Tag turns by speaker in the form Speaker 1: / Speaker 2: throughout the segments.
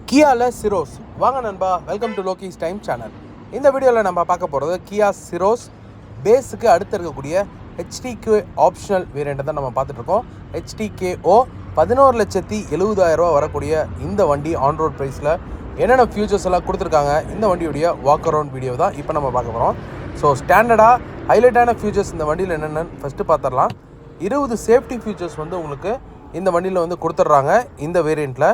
Speaker 1: Kia Syros. வாங்க நண்பா, welcome to லோகிஸ் time channel. இந்த வீடியோவில் நம்ம பார்க்க போகிறது Kia Syros பேஸுக்கு அடுத்து இருக்கக்கூடிய HTK ஆப்ஷனல் வேரியண்ட்டை தான் நம்ம பார்த்துட்ருக்கோம். HTKO 11,70,000 ரூபா வரக்கூடிய இந்த வண்டி ஆன் ரோட் ப்ரைஸில் என்னென்ன ஃபியூச்சர்ஸ் எல்லாம் கொடுத்துருக்காங்க, இந்த வண்டியுடைய வாக் அரவுண்ட் வீடியோ தான் இப்போ நம்ம பார்க்க போகிறோம். ஸோ ஸ்டாண்டர்டாக ஹைலைட்டான ஃபியூச்சர்ஸ் இந்த வண்டியில் என்னென்னு ஃபஸ்ட்டு பார்த்துடலாம். 20 சேஃப்டி ஃபியூச்சர்ஸ் வந்து உங்களுக்கு இந்த வண்டியில் வந்து கொடுத்துட்றாங்க இந்த வேரியண்ட்டில்.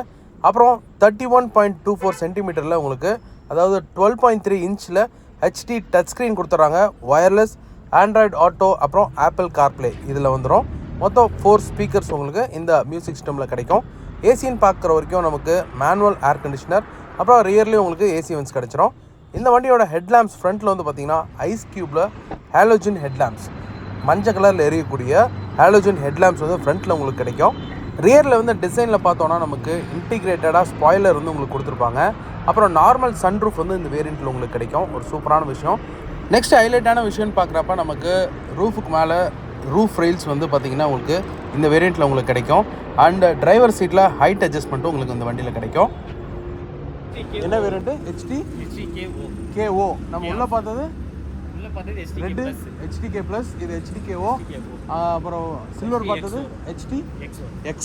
Speaker 1: அப்புறம் 31.24 சென்டிமீட்டரில் உங்களுக்கு, அதாவது 12.3 இன்ச்சில் ஹெச்டி டச் ஸ்க்ரீன் கொடுத்துட்றாங்க. ஒயர்லெஸ், ஆண்ட்ராய்டு ஆட்டோ, அப்புறம் ஆப்பிள் கார்ப்ளே இதில் வந்துடும். மொத்தம் 4 ஸ்பீக்கர்ஸ் உங்களுக்கு இந்த மியூசிக் சிஸ்டமில் கிடைக்கும். ஏசின்னு பார்க்குற வரைக்கும் நமக்கு மேனுவல் ஏர் கண்டிஷனர், அப்புறம் ரியர்லேயும் உங்களுக்கு ஏசி வென்ஸ் கிடச்சிரும். இந்த வண்டியோட ஹெட்லாம்ப்ஸ் ஃப்ரண்ட்டில் வந்து பார்த்திங்கன்னா ஐஸ் க்யூப்பில் ஹாலோஜன் ஹெட்லாம்ப்ஸ், மஞ்சள் கலரில் எரியக்கூடிய ஹாலோஜன் ஹெட்லாம்ப்ஸ் வந்து ஃப்ரண்ட்டில் உங்களுக்கு கிடைக்கும். ரியரில் வந்து டிசைனில் பார்த்தோன்னா நமக்கு இன்டிகிரேட்டடாக ஸ்பாய்லர் வந்து உங்களுக்கு கொடுத்துருப்பாங்க. அப்புறம் நார்மல் சன்ரூஃப் வந்து இந்த வேரியண்ட்டில் உங்களுக்கு கிடைக்கும். ஒரு சூப்பரான விஷயம். நெக்ஸ்ட் ஹைலைட்டான விஷயம்னு பார்க்குறப்ப நமக்கு ரூஃபுக்கு மேலே ரூஃப் ரெயில்ஸ் வந்து பார்த்திங்கன்னா உங்களுக்கு இந்த வேரியண்ட்டில் உங்களுக்கு கிடைக்கும். அண்ட் டிரைவர் சீட்டில் ஹைட் அட்ஜஸ்ட்மெண்ட்டும் உங்களுக்கு இந்த வண்டியில் கிடைக்கும். என்ன வேரியண்ட்டு? HTKO. நம்ம உள்ளே பார்த்தது ரெட்டு HTK ப்ளஸ், இது HTKO. அப்புறம் சில்வர் பார்த்தது HTX.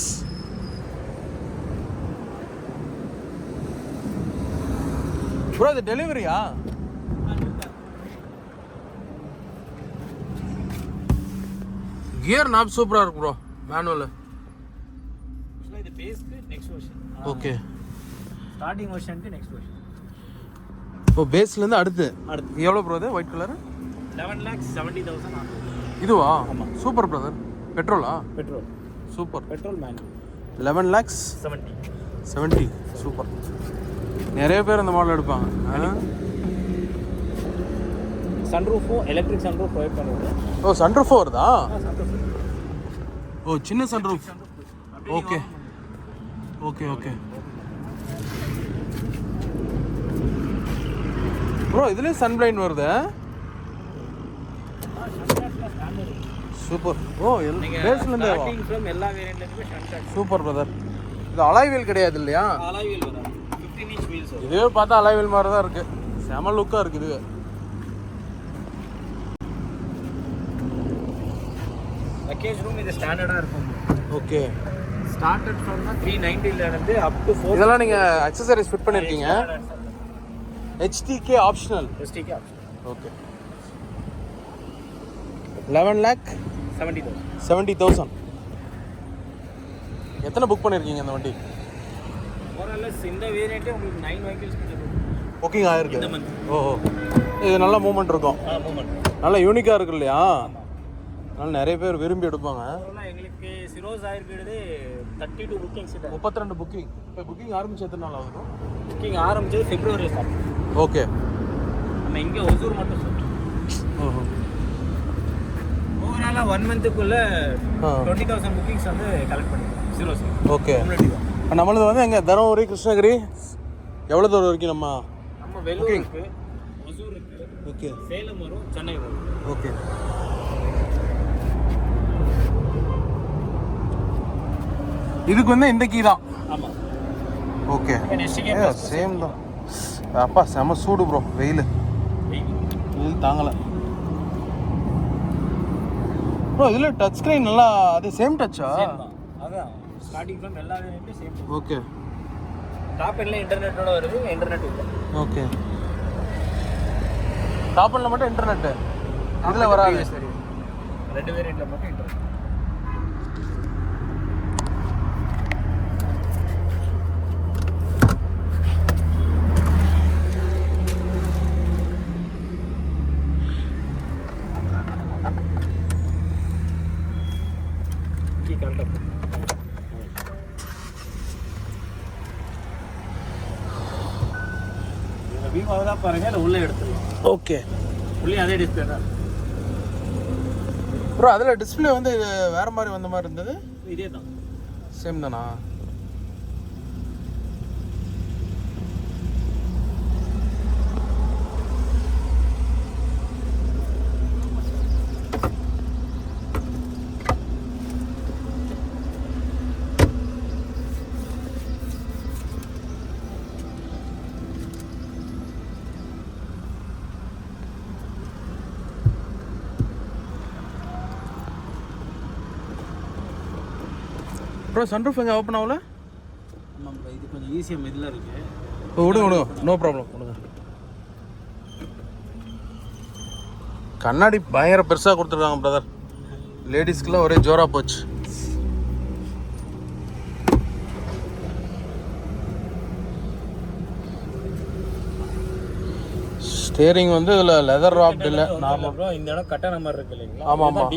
Speaker 1: ப்ரோ இது டெலிவரியா? கியர் நாப் சூப்பராக இருக்கு ப்ரோ, மேனுவல்.
Speaker 2: இது பேஸ்க்கு நெக்ஸ்ட் வெர்ஷன்.
Speaker 1: ஓகே,
Speaker 2: ஸ்டார்டிங் வெர்ஷனுக்கு நெக்ஸ்ட் வெர்ஷன்.
Speaker 1: இப்போ பேஸ்லேருந்து அடுத்து எவ்வளோ ப்ரோ? இது ஒயிட் கலர்
Speaker 2: 11,70,000 ஆகும்.
Speaker 1: இதுவா?
Speaker 2: ஆமாம்.
Speaker 1: Super brother. பெட்ரோலா?
Speaker 2: Petrol.
Speaker 1: Super.
Speaker 2: Petrol man
Speaker 1: 11,70,000. Super. நிறைய பேர் இந்த மாடல் எடுப்பாங்க.
Speaker 2: சன்ரூஃபும் எலக்ட்ரிக் சன்ரூஃப் ப்ரொவைட் பண்ணுவோம்.
Speaker 1: ஓ, சன்ரூஃப் வருதா?
Speaker 2: சன்ரூஃப்.
Speaker 1: ஓ, சின்ன sunroof. Okay okay okay bro, இதுலேயே சன்பிளைண்ட் வருது. சூப்பர். ஓ, பேஸ்லேருந்து
Speaker 2: எல்லா வேரியண்ட்லேயுமே சன்ஷாட்.
Speaker 1: Super brother. இது அலாய் வீல் கிடையாது இல்லையா?
Speaker 2: அலாய் வீல் வராது. 15 இன்ச் வீல்ஸ் வரும்.
Speaker 1: இதுவே பார்த்தா அலாய் வீல் மாதிரி தான் இருக்குது. செம லுக்காக இருக்குது இது.
Speaker 2: லக்கேஜ் ரூம் இது ஸ்டாண்டர்டாக இருக்கும்.
Speaker 1: ஓகே.
Speaker 2: ஸ்டார்டட் ஃப்ரம் 390 இருந்து அப் டு 4.
Speaker 1: இதெல்லாம் நீங்கள் அக்சசரிஸ் ஃபிட் பண்ணியிருக்கீங்க. HTK optional.
Speaker 2: HTK optional.
Speaker 1: Okay. 11,70,000. எத்தனை புக் பண்ணியிருக்கீங்க இந்த வண்டி?
Speaker 2: ஓரளவு இந்த வேரியண்ட்டே உங்களுக்கு 9 வெஹிக்கிள்ஸ்
Speaker 1: புக்கிங் ஆயிருக்கு.
Speaker 2: இந்த மந்த்.
Speaker 1: ஓஹோ, இது நல்ல மூவ்மெண்ட் இருக்கும்.
Speaker 2: மூவ்மெண்ட்
Speaker 1: நல்லா யூனிக்காக இருக்கு இல்லையா? அதனால நிறைய பேர் விரும்பி எடுப்பாங்க.
Speaker 2: எங்களுக்கு சிரோஸ் ஆயிருக்கிறது 32 புக்கிங்ஸ்.
Speaker 1: 32 புக்கிங். இப்போ புக்கிங் ஆரம்பிச்சு எத்தனை நாள் ஆகுது?
Speaker 2: புக்கிங் ஆரம்பிச்சது பிப்ரவரி ஸ்டார்ட்.
Speaker 1: ஓகே.
Speaker 2: நம்ம இங்கே ஒசூர் மட்டும் சொல்றோம்.
Speaker 1: ஓஹோ.
Speaker 2: ஓவராலாக 1 மந்த்துக்குள்ள 20,000 புக்கிங்ஸ் வந்து கலெக்ட் பண்ணிடுவோம் சிரோஸ்.
Speaker 1: ஓகே. நம்மளது வந்து எங்கே? தருமபுரி, கிருஷ்ணகிரி, எவ்வளோ தூரம் வரைக்கும் நம்ம
Speaker 2: வெள்ளூர் இருக்கு, ஒசூர் இருக்கு,
Speaker 1: ஓகே,
Speaker 2: சேலம் வரும், சென்னை வரும்.
Speaker 1: ஓகே. இதுக்கு வந்து இந்த கீ தான்.
Speaker 2: ஆமாம்.
Speaker 1: ஓகே, சேம் தான். அப்பா செம சூடு ப்ரோ, வெயில் தாங்கலை ப்ரோ. இதில் டச் ஸ்க்ரீன் நல்லா, அது சேம் டச்சா?
Speaker 2: அதான் ஸ்டார்டிங் ஃப்ரம் எல்லா வேரியண்ட்லையும் சேம்.
Speaker 1: ஓகே.
Speaker 2: டாப் எண்ட்ல இன்டர்நெட்டோட வருது, இன்டர்நெட் இல்லை.
Speaker 1: ஓகே. டாப் எண்ட்ல மட்டும் இன்டர்நெட்டு, இதில் வராது.
Speaker 2: சரி, 2 வேரியண்ட்ல மட்டும் இன்டர்நெட். தான் பாருங்க, இல்லை உள்ளே எடுத்துடலாம்.
Speaker 1: ஓகே.
Speaker 2: உள்ளே அதே டிஸ்பிளே தான்
Speaker 1: ப்ரோ. அதில் டிஸ்பிளே வந்து வேறு மாதிரி வந்த மாதிரி இருந்தது.
Speaker 2: இதே தான்,
Speaker 1: சேம் தானா? ப்ரோ சன்ரூஃப் எங்கே ஓப்பன் ஆகல?
Speaker 2: ஆமாம் ப்ரோ, இது கொஞ்சம் ஈஸியாக இதில் இருக்குது.
Speaker 1: விடுங்க, நோ ப்ராப்ளம், விடுங்க. கண்ணாடி பயங்கர பெருசாக கொடுத்துருக்காங்க பிரதர். லேடிஸ்க்குலாம் ஒரே ஜோராக போச்சு. ஸ்டேரிங் வந்து இதில் லெதர் ராப்ட் இல்லை, நார்மல்.
Speaker 2: ப்ரோ இந்த இடம் கட்ட நம்பர் இருக்கு இல்லைங்களா?
Speaker 1: ஆமாம் ஆமாம்,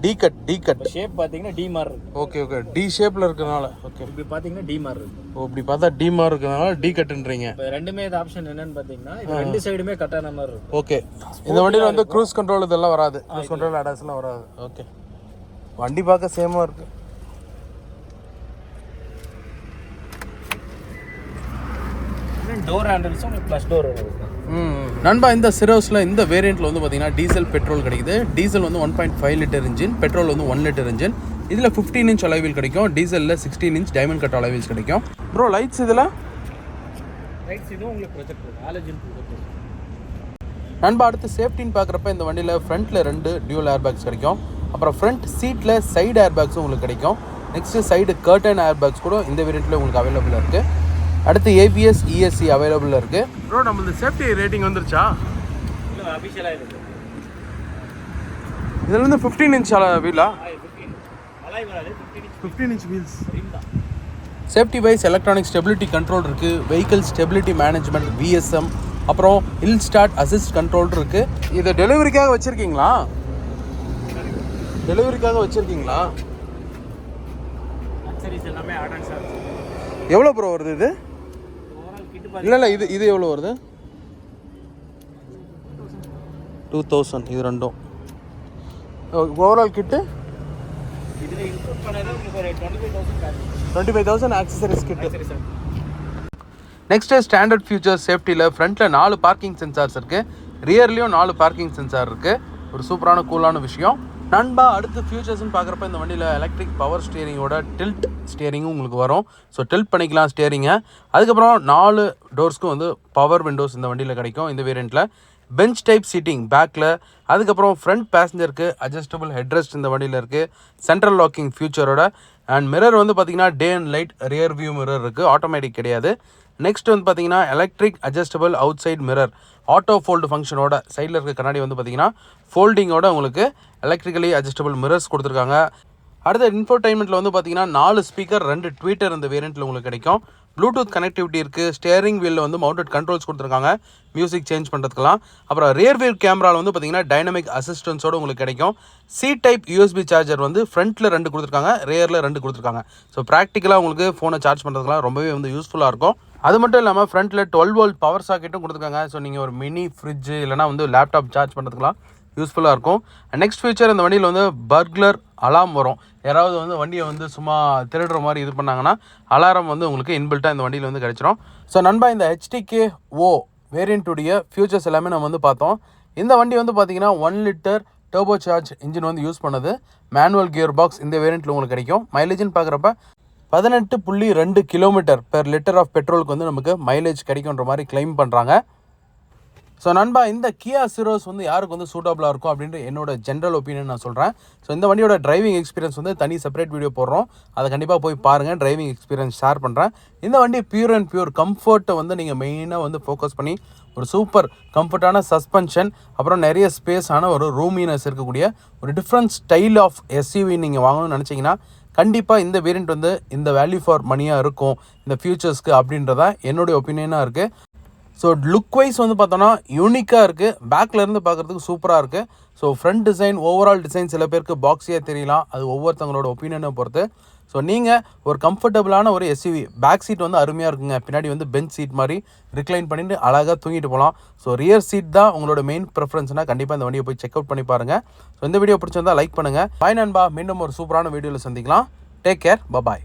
Speaker 1: டி கட்
Speaker 2: ஷேப் பார்த்தீங்கன்னா டி மாதிரி இருக்கு.
Speaker 1: ஓகே டி ஷேப்பில் இருக்கிறதுனால. ஓகே,
Speaker 2: இப்படி பார்த்தீங்கன்னா டி மாதிரி இருக்கு.
Speaker 1: இப்படி பார்த்தா டி மாதிரி இருக்கிறதுனால டி கட்டுன்றீங்க.
Speaker 2: இப்போ ரெண்டுமே இது ஆப்ஷன் என்னன்னு பார்த்தீங்கன்னா இது ரெண்டு சைடுமே கட்ட நம்பர் இருக்கு.
Speaker 1: ஓகே, இந்த வண்டியில் வந்து க்ரூஸ் கண்ட்ரோல் இதெல்லாம் வராது, க்ரூஸ் கண்ட்ரோல் அடாஸ்லாம் வராது. ஓகே, வண்டி பார்க்க சேமாக இருக்குது.
Speaker 2: டோர் ஹேண்டில்ஸும் உங்களுக்கு ப்ளஸ் டோர் இருக்குது.
Speaker 1: நண்பா இந்த சிரோஸில் இந்த வேரியண்ட்டில் வந்து பார்த்தீங்கன்னா டீசல் பெட்ரோல் கிடைக்குது. டீசல் வந்து 1.5 லிட்டர் இன்ஜின், பெட்ரோல் வந்து 1 லிட்டர் இன்ஜின். இதில் 15 இன்ச் அலைவீல் கிடைக்கும், டீசலில் 16 இன்ச் டைமண்ட் கட் அலைவீல்ஸ் கிடைக்கும். ப்ரோ லைட்ஸ் இதில்
Speaker 2: இதுவும் உங்களுக்கு ப்ரொஜெக்ட் இருக்குது, ஹாலஜன் ப்ரொஜெக்ட்.
Speaker 1: நண்பா அடுத்து சேஃப்டின்னு பார்க்குறப்ப இந்த வண்டியில் ஃப்ரண்ட்டில் 2 டியூல் ஏர் பேக்ஸ் கிடைக்கும். அப்புறம் ஃப்ரண்ட் சீட்டில் சைடு ஏர் பேக்ஸும் உங்களுக்கு கிடைக்கும். Next side curtain air bags கூட இந்த வேரியண்ட்டில் உங்களுக்கு அவைலபிளாக இருக்குது. அடுத்து ABS ESC அவைலபிளாக இருக்குது. ப்ரோ நம்ம இந்த சேஃப்டி ரேட்டிங் வந்துருச்சா?
Speaker 2: இல்லை அஃபிஷியலாக இருக்குது.
Speaker 1: இதில் வந்து 15 இன்ச் வீலா?
Speaker 2: 15
Speaker 1: inch wheels. Safety wise electronic stability control இருக்குது, வெஹிக்கிள் ஸ்டெபிலிட்டி மேனேஜ்மெண்ட் VSM, அப்புறம் ஹில் ஸ்டார்ட் அசிஸ்ட் கண்ட்ரோல் இருக்குது. இதை டெலிவரிக்காக வச்சுருக்கீங்களா?
Speaker 2: ஆக்சரிஸ் எல்லாமே ஆட் அண்ட் சார்ஜ்.
Speaker 1: எவ்வளோ ப்ரோ வருது இது? இல்லை இது எவ்வளோ வருது? 2000 இது ரெண்டும். ஓவரால் கிட்டு
Speaker 2: இதில் இன்க்ளூட் பண்ணது உங்களுக்கு ஒரு
Speaker 1: 25,000 ஆக்சசரிஸ் கிட்டு. நெக்ஸ்ட்டு ஸ்டாண்டர்ட் ஃபியூச்சர் சேஃப்டியில் ஃப்ரண்ட்டில் 4 பார்க்கிங் சென்சார்ஸ் இருக்குது, ரியர்லேயும் 4 பார்க்கிங் சென்சார் இருக்குது. ஒரு சூப்பரான கூலான விஷயம். நண்பா அடுத்து ஃபியூச்சர்ஸ்ன்னு பார்க்குறப்ப இந்த வண்டியில் எலக்ட்ரிக் பவர் ஸ்டியரிங்கோட டில்ட் ஸ்டியரிங்கும் உங்களுக்கு வரும். ஸோ டில்ட் பண்ணிக்கலாம் ஸ்டியரிங்கை. அதுக்கப்புறம் 4 டோர்ஸ்க்கும் வந்து பவர் விண்டோஸ் இந்த வண்டியில் கிடைக்கும் இந்த வேரியண்ட்டில். பெஞ்ச் டைப் சீட்டிங் பேக்கில். அதுக்கப்புறம் ஃப்ரண்ட் பேசஞ்சருக்கு அட்ஜஸ்டபிள் ஹெட்ரெஸ்ட் இந்த வண்டியில் இருக்குது, சென்ட்ரல் லாக்கிங் ஃபியூச்சரோட. அண்ட் மிரர் வந்து பார்த்திங்கன்னா day and night rear view mirror இருக்குது, ஆட்டோமேட்டிக் கிடையாது. நெக்ஸ்ட் வந்து பார்த்தீங்கன்னா electric adjustable outside mirror, auto fold ஃபங்க்ஷனோட. சைடில் இருக்க கண்ணாடி வந்து பார்த்தீங்கன்னா ஃபோல்டிங்கோட உங்களுக்கு எலக்ட்ரிக்கலி அட்ஜஸ்டபிள் மிரர்ஸ் கொடுத்துருக்காங்க. அடுத்த இன்ஃபோடைன்மெண்ட்டில் வந்து பார்த்தீங்கன்னா 4 ஸ்பீக்கர் 2 ட்வீட்டர் இந்த வேரியண்ட்டில் உங்களுக்கு கிடைக்கும். ப்ளூடூத் கனெக்டிவிட்டி இருக்குது. ஸ்டியரிங் வீலில் வந்து மவுண்டட் கண்ட்ரோல்ஸ் கொடுத்துருக்காங்க மியூசிக் சேஞ்ச் பண்ணுறதுக்கெல்லாம். அப்புறம் ரியர் வியூ கேமராவில் வந்து பார்த்தீங்கன்னா டைனமிக் அசிஸ்டன்ஸோடு உங்களுக்கு கிடைக்கும். C டைப் USB சார்ஜர் வந்து ஃப்ரண்ட்டில் 2 கொடுத்துருக்காங்க, ரியரில் 2 கொடுத்துருக்காங்க. ஸோ ப்ராக்டிக்கலாக உங்களுக்கு ஃபோனை சார்ஜ் பண்ணுறதுக்கெல்லாம் ரொம்பவே வந்து யூஸ்ஃபுல்லாக இருக்கும். அது மட்டும் இல்லாமல் ஃப்ரண்ட்டில் 12 வோல்ட் பவர் சாக்கெட்டும் கொடுத்துருக்காங்க. ஸோ நீங்கள் ஒரு மினி ஃப்ரிட்ஜு இல்லைனா வந்து லேப்டாப் சார்ஜ் பண்ணுறதுக்கெலாம் யூஸ்ஃபுல்லாக இருக்கும். நெக்ஸ்ட் ஃபியூச்சர் இந்த வண்டியில் வந்து பர்க்லர் அலார்ம் வரும். யாராவது வந்து வண்டியை வந்து சும்மா திருடுற மாதிரி இது பண்ணாங்கன்னா அலாரம் வந்து உங்களுக்கு இன்பில்ட்டாக இந்த வண்டியில் வந்து கிடச்சிரும். ஸோ நண்பா இந்த HTK வேரியண்ட்டுடைய ஃபியூச்சர்ஸ் எல்லாமே நம்ம வந்து பார்த்தோம். இந்த வண்டி வந்து பார்த்தீங்கன்னா 1 லிட்டர் டர்போ சார்ஜ் இன்ஜின் வந்து யூஸ் பண்ணது, மேனுவல் கியர் பாக்ஸ் இந்த வேரியண்ட்டில் உங்களுக்கு கிடைக்கும். மைலேஜ்னு பார்க்குறப்ப 18.2 கிலோமீட்டர் பெர் லிட்டர் ஆஃப் பெட்ரோலுக்கு வந்து நமக்கு மைலேஜ் கிடைக்குன்ற மாதிரி கிளைம் பண்ணுறாங்க. ஸோ நண்பா இந்த கியா சிரோஸ் வந்து யாருக்கு வந்து சூட்டபுளாக இருக்கும் அப்படின்ற என்னோட ஜென்ரல் ஒப்பீனியன் நான் சொல்கிறேன். ஸோ இந்த வண்டியோட டிரைவிங் எக்ஸ்பீரியன்ஸ் வந்து தனி செப்பரேட் வீடியோ போடுறோம், அதை கண்டிப்பாக போய் பாருங்கள். டிரைவிங் எக்ஸ்பீரியன்ஸ் ஷேர் பண்ணுறேன். இந்த வண்டி பியூர் அண்ட் பியூர் கம்ஃபர்ட்டை வந்து நீங்கள் மெயினாக வந்து ஃபோக்கஸ் பண்ணி ஒரு சூப்பர் கம்ஃபர்ட்டான சஸ்பென்ஷன், அப்புறம் நிறைய ஸ்பேஸான ஒரு ரூமினஸ் இருக்கக்கூடிய ஒரு டிஃப்ரெண்ட் ஸ்டைல் ஆஃப் SUV நீங்கள் வாங்கணும்னு நினச்சிங்கன்னா கண்டிப்பாக இந்த வேரியண்ட் வந்து இந்த வேல்யூ ஃபார் மணியாக இருக்கும் இந்த ஃபியூச்சர்ஸ்க்கு அப்படின்றதான் என்னுடைய ஒப்பீனியனாக இருக்குது. ஸோ லுக் வைஸ் வந்து பார்த்தோன்னா யூனிக்காக இருக்குது, பேக்லேருந்து பார்க்குறதுக்கு சூப்பராக இருக்குது. So front design overall design சில பேருக்கு பாக்ஸியாக தெரியலாம், அது ஒவ்வொருத்தவங்களோட ஒப்பீனியனை பொறுத்து. ஸோ நீங்கள் ஒரு கம்ஃபர்டபுளான ஒரு SUV, பேக் சீட் வந்து அருமையாக இருக்குங்க, பின்னாடி வந்து பெஞ்ச் சீட் மாதிரி ரிக்ளைன் பண்ணிட்டு அழகாக தூங்கிட்டு போகலாம். ஸோ ரியர் சீட் தான் உங்களோட மெயின் ப்ரிஃபரன்ஸ்னால் கண்டிப்பாக இந்த வண்டியை போய் செக் அவுட் பண்ணி பாருங்கள். ஸோ இந்த வீடியோ பிடிச்சிருந்தால் லைக் பண்ணுங்கள். பாய் நண்பா, மீண்டும் ஒரு சூப்பரான வீடியோவில் சந்திக்கலாம். டேக் கேர், பாய்.